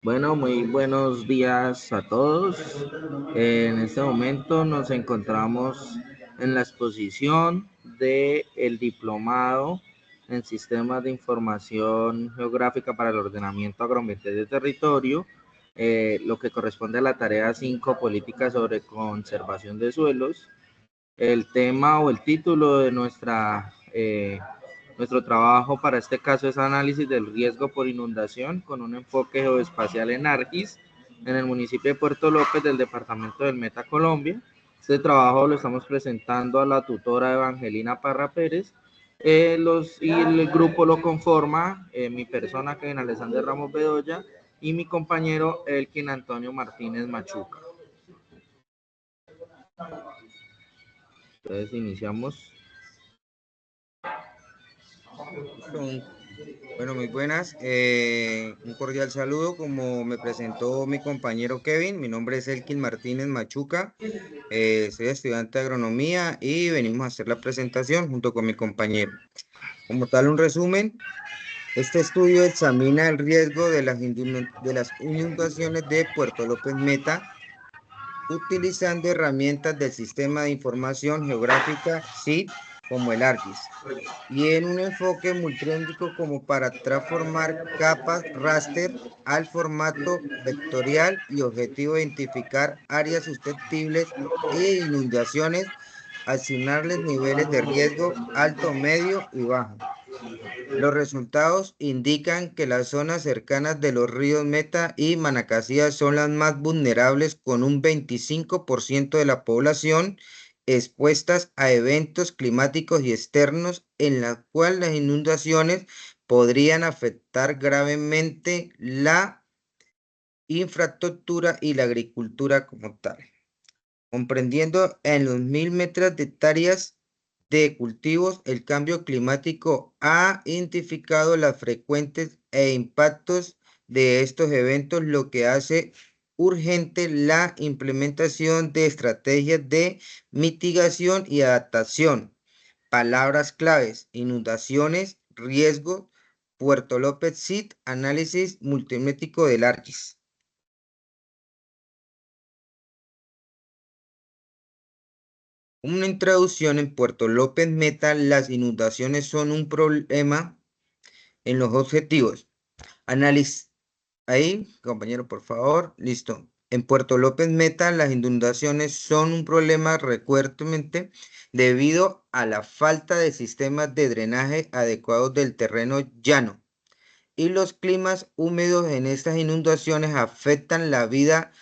Bueno, muy buenos días a todos. En este momento nos encontramos en la exposición del diplomado en Sistemas de Información Geográfica para el Ordenamiento Agroambiental de Territorio, lo que corresponde a la tarea 5, Políticas sobre Conservación de Suelos. El tema o el título de nuestro trabajo para este caso es análisis del riesgo por inundación con un enfoque geoespacial en Arquis, en el municipio de Puerto López del departamento del Meta, Colombia. Este trabajo lo estamos presentando a la tutora Evangelina Parra Pérez, y el grupo lo conforma mi persona, Kevin Alexander Ramos Bedoya, y mi compañero Elkin Antonio Martínez Machuca. Entonces iniciamos. Bueno, muy buenas. Un cordial saludo. Como me presentó mi compañero Kevin, mi nombre es Elkin Martínez Machuca. Soy estudiante de agronomía y venimos a hacer la presentación junto con mi compañero. Como tal, un resumen, este estudio examina el riesgo de las inundaciones de Puerto López Meta utilizando herramientas del Sistema de Información Geográfica SID como el ARGIS y en un enfoque multiéndico como para transformar capas raster al formato vectorial y objetivo identificar áreas susceptibles e inundaciones, asignarles niveles de riesgo alto, medio y bajo. Los resultados indican que las zonas cercanas de los ríos Meta y Manacasía son las más vulnerables, con un 25% de la población expuestas a eventos climáticos y externos en la cual las inundaciones podrían afectar gravemente la infraestructura y la agricultura como tal, comprendiendo en los 1000 metros de hectáreas de cultivos. El cambio climático ha identificado las frecuentes impactos de estos eventos, lo que hace urgente la implementación de estrategias de mitigación y adaptación. Palabras claves: inundaciones, riesgo, Puerto López SID, análisis multimétrico del ARGIS. Una introducción. En Puerto López Meta, las inundaciones son un problema en los objetivos. Ahí, compañero, por favor. Listo. En Puerto López Meta, las inundaciones son un problema recurrentemente debido a la falta de sistemas de drenaje adecuados del terreno llano. Y los climas húmedos en estas inundaciones afectan la vida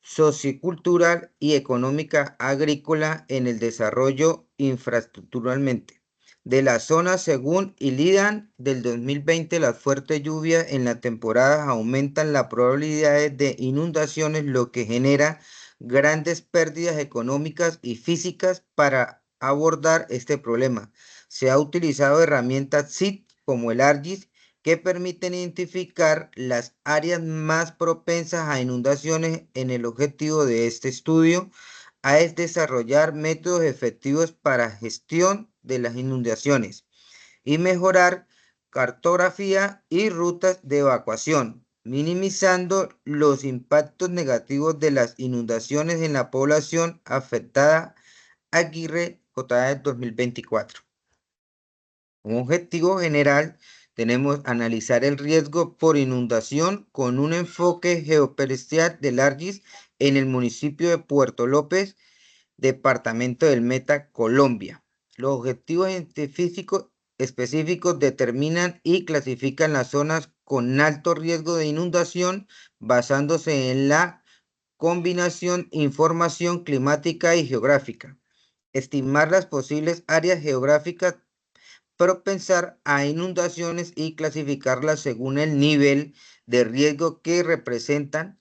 sociocultural y económica agrícola en el desarrollo infraestructuralmente de la zona. Según ILIDAN del 2020, las fuertes lluvias en la temporada aumentan las probabilidades de inundaciones, lo que genera grandes pérdidas económicas y físicas. Para abordar este problema, se ha utilizado herramientas SID como el ARGIS, que permiten identificar las áreas más propensas a inundaciones. En el objetivo de este estudio es desarrollar métodos efectivos para gestión de las inundaciones y mejorar cartografía y rutas de evacuación, minimizando los impactos negativos de las inundaciones en la población afectada. Aguirre, JA 2024. Un objetivo general, tenemos analizar el riesgo por inundación con un enfoque geoespacial del ARGIS en el municipio de Puerto López, departamento del Meta, Colombia. Los objetivos específicos determinan y clasifican las zonas con alto riesgo de inundación basándose en la combinación información climática y geográfica. Estimar las posibles áreas geográficas propensar a inundaciones y clasificarlas según el nivel de riesgo que representan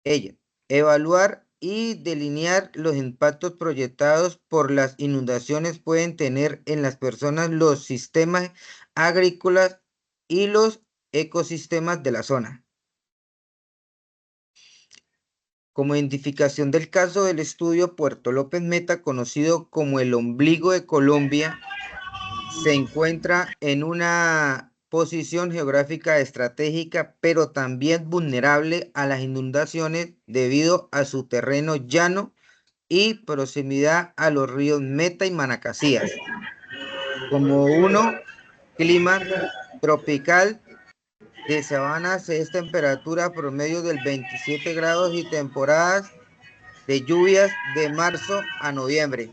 ellas. Evaluar y delinear los impactos proyectados por las inundaciones pueden tener en las personas, los sistemas agrícolas y los ecosistemas de la zona. Como identificación del caso del estudio, Puerto López Meta, conocido como el ombligo de Colombia, se encuentra en una posición geográfica estratégica, pero también vulnerable a las inundaciones debido a su terreno llano y proximidad a los ríos Meta y Manacasías. Como uno, clima tropical de sabanas es temperatura promedio del 27 grados y temporadas de lluvias de marzo a noviembre.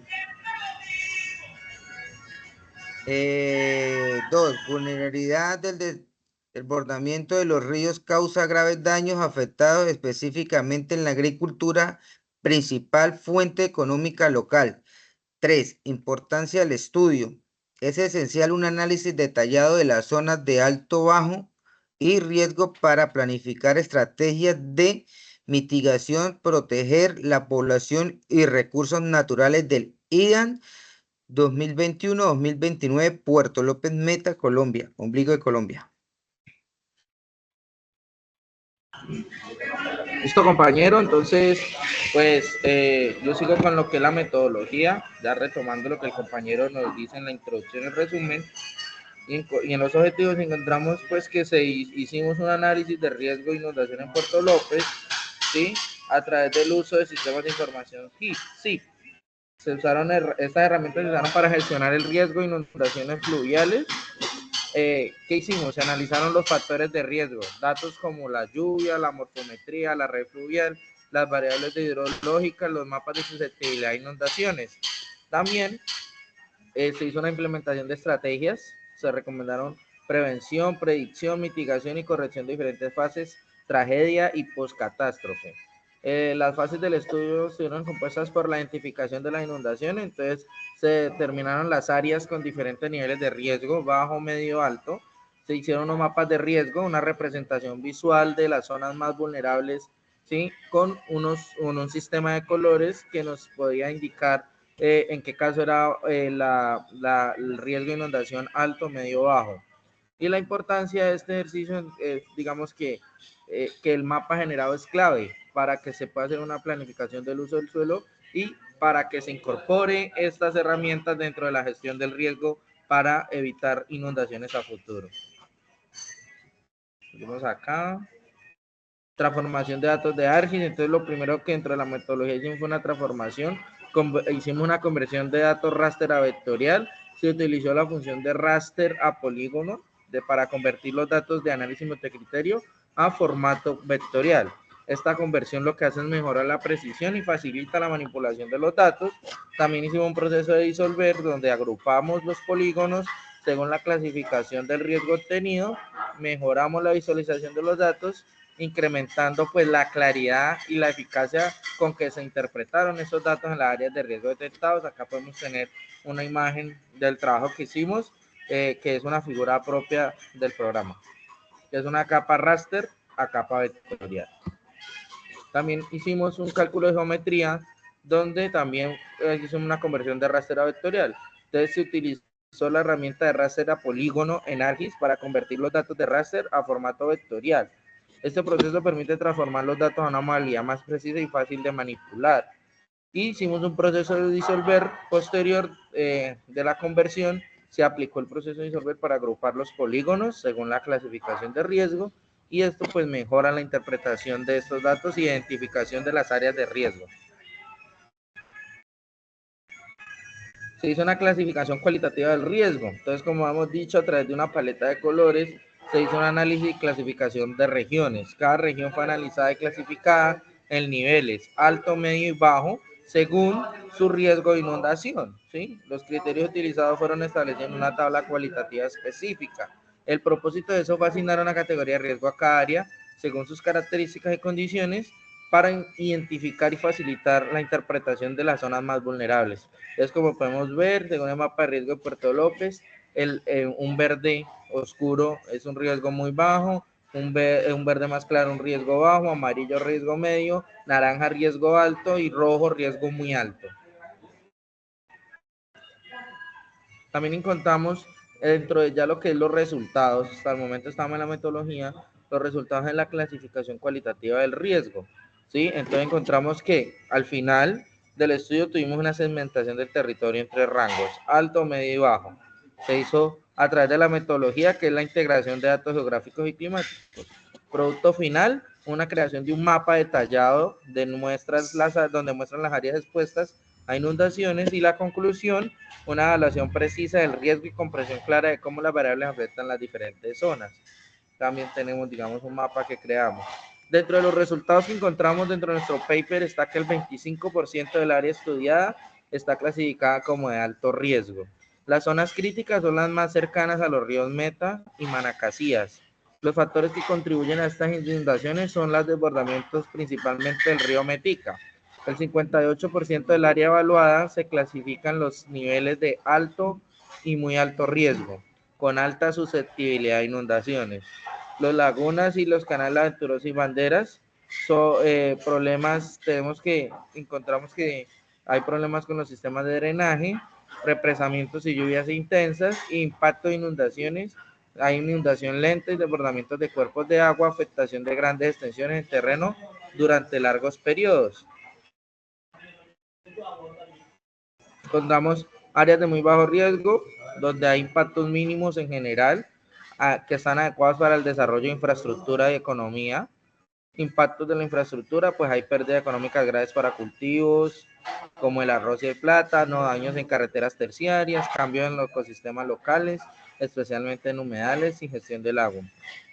2. Vulnerabilidad del desbordamiento de los ríos causa graves daños afectados específicamente en la agricultura, principal fuente económica local. 3. Importancia del estudio. Es esencial un análisis detallado de las zonas de alto, bajo y riesgo para planificar estrategias de mitigación, proteger la población y recursos naturales del IDAN 2021-2029, Puerto López Meta, Colombia, ombligo de Colombia. Listo, compañero. Entonces, pues yo sigo con lo que es la metodología, ya retomando lo que el compañero nos dice en la introducción y el resumen. Y en los objetivos encontramos pues que hicimos un análisis de riesgo de inundación en Puerto López, ¿sí? A través del uso de sistemas de información SIP. Estas herramientas se usaron para gestionar el riesgo de inundaciones fluviales. ¿Qué hicimos? Se analizaron los factores de riesgo, datos como la lluvia, la morfometría, la red fluvial, las variables hidrológicas, los mapas de susceptibilidad a inundaciones. También se hizo una implementación de estrategias, se recomendaron prevención, predicción, mitigación y corrección de diferentes fases, tragedia y postcatástrofe. Las fases del estudio estuvieron compuestas por la identificación de la inundación, entonces se determinaron las áreas con diferentes niveles de riesgo, bajo, medio, alto. Se hicieron unos mapas de riesgo, una representación visual de las zonas más vulnerables, ¿sí? Con un sistema de colores que nos podía indicar en qué caso era el riesgo de inundación alto, medio, bajo. Y la importancia de este ejercicio, digamos que el mapa generado es clave para que se pueda hacer una planificación del uso del suelo y para que se incorpore estas herramientas dentro de la gestión del riesgo para evitar inundaciones a futuro. Vamos acá. Transformación de datos de ARGIS. Entonces lo primero que dentro de la metodología hicimos fue una transformación, hicimos una conversión de datos raster a vectorial, se utilizó la función de raster a polígono para convertir los datos de análisis multicriterio a formato vectorial. Esta conversión lo que hace es mejorar la precisión y facilita la manipulación de los datos. También hicimos un proceso de disolver donde agrupamos los polígonos según la clasificación del riesgo obtenido, mejoramos la visualización de los datos, incrementando pues la claridad y la eficacia con que se interpretaron esos datos en las áreas de riesgo detectados. Acá podemos tener una imagen del trabajo que hicimos, que es una figura propia del programa, que es una capa raster a capa vectorial. También hicimos un cálculo de geometría donde también hicimos una conversión de raster a vectorial. Entonces se utilizó la herramienta de raster a polígono en ARGIS para convertir los datos de raster a formato vectorial. Este proceso permite transformar los datos a una modalidad más precisa y fácil de manipular. Y hicimos un proceso de disolver posterior de la conversión. Se aplicó el proceso de disolver para agrupar los polígonos según la clasificación de riesgo, y esto pues mejora la interpretación de estos datos y identificación de las áreas de riesgo. Se hizo una clasificación cualitativa del riesgo. Entonces, como hemos dicho, a través de una paleta de colores, se hizo un análisis y clasificación de regiones. Cada región fue analizada y clasificada en niveles alto, medio y bajo, según su riesgo de inundación, ¿sí? Los criterios utilizados fueron establecidos en una tabla cualitativa específica. El propósito de eso fue asignar una categoría de riesgo a cada área, según sus características y condiciones, para identificar y facilitar la interpretación de las zonas más vulnerables. Es como podemos ver, según el mapa de riesgo de Puerto López, un verde oscuro es un riesgo muy bajo, un verde más claro un riesgo bajo, amarillo riesgo medio, naranja riesgo alto y rojo riesgo muy alto. También encontramos dentro de ya lo que es los resultados, hasta el momento estamos en la metodología, los resultados en la clasificación cualitativa del riesgo, ¿sí? Entonces encontramos que al final del estudio tuvimos una segmentación del territorio entre rangos, alto, medio y bajo, Se hizo a través de la metodología que es la integración de datos geográficos y climáticos. Producto final, una creación de un mapa detallado de donde muestran las áreas expuestas a inundaciones, y la conclusión, una evaluación precisa del riesgo y comprensión clara de cómo las variables afectan las diferentes zonas. También tenemos, digamos, un mapa que creamos. Dentro de los resultados que encontramos dentro de nuestro paper está que el 25% del área estudiada está clasificada como de alto riesgo. Las zonas críticas son las más cercanas a los ríos Meta y Manacasías. Los factores que contribuyen a estas inundaciones son los desbordamientos principalmente del río Metica. El 58% del área evaluada se clasifican los niveles de alto y muy alto riesgo, con alta susceptibilidad a inundaciones. Los lagunas y los canales aventurosos y banderas son problemas, encontramos que hay problemas con los sistemas de drenaje, represamientos y lluvias intensas, impacto de inundaciones, hay inundación lenta y desbordamientos de cuerpos de agua, afectación de grandes extensiones en terreno durante largos periodos. Encontramos áreas de muy bajo riesgo, donde hay impactos mínimos en general, que están adecuados para el desarrollo de infraestructura y economía. Impactos de la infraestructura, pues hay pérdidas económicas graves para cultivos, como el arroz y el plátano, daños en carreteras terciarias, cambios en los ecosistemas locales, especialmente en humedales y gestión del agua.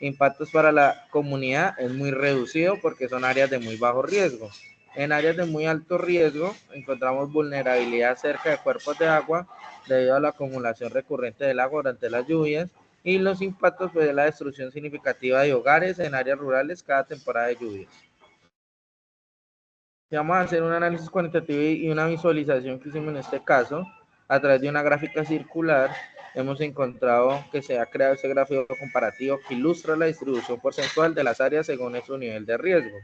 Impactos para la comunidad es muy reducido porque son áreas de muy bajo riesgo. En áreas de muy alto riesgo encontramos vulnerabilidad cerca de cuerpos de agua debido a la acumulación recurrente del agua durante las lluvias, y los impactos de la destrucción significativa de hogares en áreas rurales cada temporada de lluvias. Vamos a hacer un análisis cuantitativo y una visualización que hicimos en este caso. A través de una gráfica circular hemos encontrado que se ha creado ese gráfico comparativo que ilustra la distribución porcentual de las áreas según su nivel de riesgo.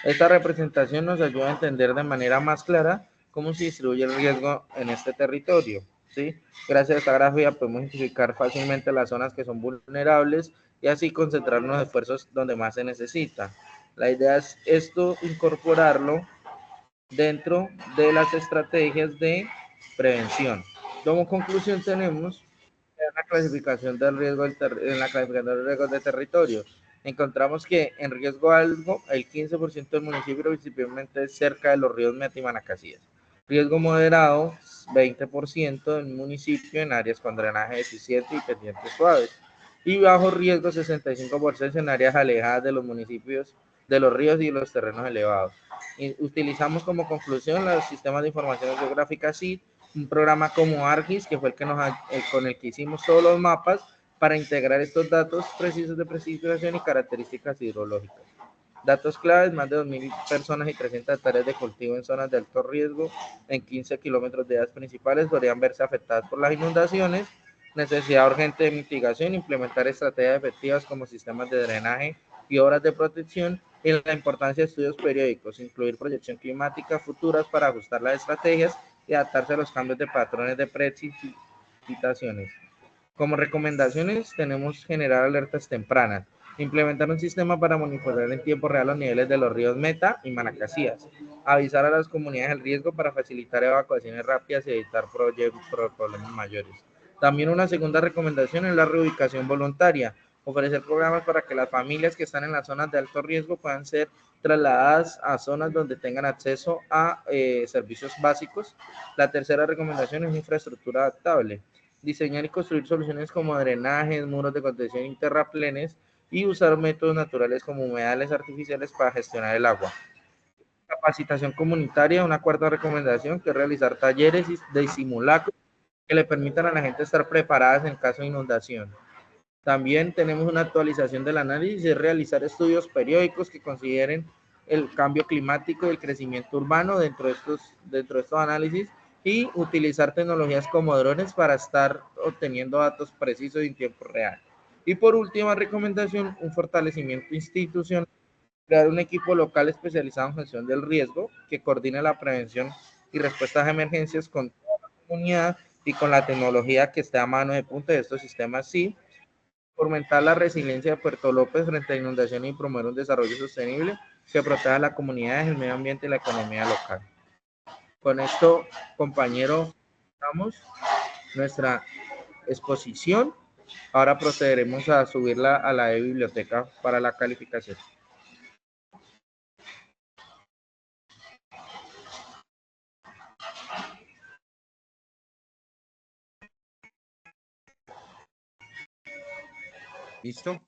Esta representación nos ayuda a entender de manera más clara cómo se distribuye el riesgo en este territorio, ¿sí? Gracias a esta gráfica podemos identificar fácilmente las zonas que son vulnerables y así concentrar los esfuerzos donde más se necesita. La idea es esto incorporarlo dentro de las estrategias de prevención. Como conclusión tenemos la clasificación del riesgo en la clasificación del riesgo de territorio. Encontramos que en riesgo alto el 15% del municipio, principalmente cerca de los ríos Meta y Manacasías. Riesgo moderado 20% del municipio en áreas con drenaje deficiente y pendientes suaves. Y bajo riesgo 65% en áreas alejadas de los municipios, de los ríos y los terrenos elevados. Y utilizamos como conclusión los sistemas de información geográfica SID, un programa como ArcGIS, que fue el que con el que hicimos todos los mapas para integrar estos datos precisos de precipitación y características hidrológicas. Datos claves: más de 2.000 personas y 300 hectáreas de cultivo en zonas de alto riesgo en 15 kilómetros de áreas principales podrían verse afectadas por las inundaciones. Necesidad urgente de mitigación, implementar estrategias efectivas como sistemas de drenaje y obras de protección, y la importancia de estudios periódicos, incluir proyección climática futuras para ajustar las estrategias y adaptarse a los cambios de patrones de precipitaciones. Como recomendaciones tenemos generar alertas tempranas, implementar un sistema para monitorear en tiempo real los niveles de los ríos Meta y Manacasías, avisar a las comunidades el riesgo para facilitar evacuaciones rápidas y evitar problemas mayores. También una segunda recomendación es la reubicación voluntaria, ofrecer programas para que las familias que están en las zonas de alto riesgo puedan ser trasladadas a zonas donde tengan acceso a servicios básicos. La tercera recomendación es infraestructura adaptable, diseñar y construir soluciones como drenajes, muros de contención y terraplenes, y usar métodos naturales como humedales artificiales para gestionar el agua. Capacitación comunitaria, una cuarta recomendación, que es realizar talleres de simulacro que le permitan a la gente estar preparadas en caso de inundación. También tenemos una actualización del análisis, es realizar estudios periódicos que consideren el cambio climático y el crecimiento urbano dentro de estos análisis, y utilizar tecnologías como drones para estar obteniendo datos precisos y en tiempo real. Y por última recomendación, un fortalecimiento institucional, crear un equipo local especializado en gestión del riesgo que coordine la prevención y respuestas a emergencias con toda la comunidad y con la tecnología que esté a mano de punta de estos sistemas. Sí, fomentar la resiliencia de Puerto López frente a inundaciones y promover un desarrollo sostenible que proteja a la comunidad, el medio ambiente y la economía local. Con esto, compañero, damos nuestra exposición. Ahora procederemos a subirla a la biblioteca para la calificación. ¿Listo?